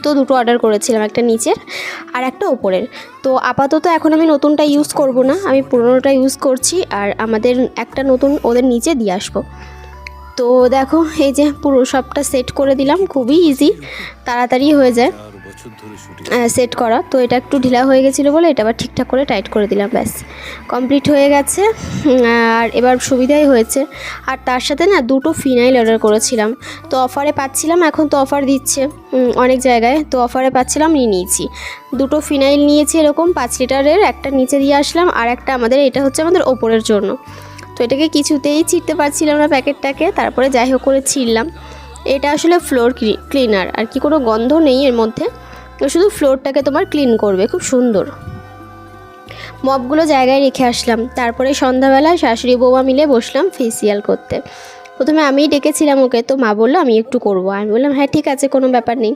তো দুটো অর্ডার করেছিলাম, একটা নিচের আর একটা ওপরের। তো আপাতত এখন আমি নতুনটা ইউজ করব না, আমি পুরোনোটা ইউজ করছি, আর আমাদের একটা নতুন ওদের নিচে দিয়ে আসবো। তো দেখো এই যে পুরো সবটা সেট করে দিলাম, খুবই ইজি, তাড়াতাড়ি হয়ে যায় সেট করা। তো এটা একটু ঢিলা হয়ে গেছিলো বলে এটা আবার ঠিকঠাক করে টাইট করে দিলাম, ব্যাস কমপ্লিট হয়ে গেছে। আর এবার সুবিধাই হয়েছে। আর তার সাথে না দুটো ফিনাইল অর্ডার করেছিলাম, তো অফারে পাচ্ছিলাম, এখন তো অফার দিচ্ছে অনেক জায়গায়, তো অফারে পাচ্ছিলাম, নিয়েছি দুটো ফিনাইল নিয়েছি এরকম 5 লিটারের, একটা নিচে দিয়ে আসলাম আর একটা আমাদের, এটা হচ্ছে আমাদের ওপরের জন্য। তো এটাকে কিছুতেই ছিঁড়তে পারছিলাম না প্যাকেটটাকে, তারপরে যাই হোক করে ছিঁড়লাম। এটা আসলে ফ্লোর ক্লিনার আর কি, কোনো গন্ধ নেই এর মধ্যে, শুধু ফ্লোরটাকে তোমার ক্লিন করবে, খুব সুন্দর। মপগুলো জায়গায় রেখে আসলাম, তারপরে সন্ধ্যাবেলায় শাশুড়ি বৌমা মিলে বসলাম ফেসিয়াল করতে। প্রথমে আমিই ডেকেছিলাম ওকে, তো মা বললো আমি একটু করবো, আমি বললাম হ্যাঁ ঠিক আছে কোনো ব্যাপার নেই।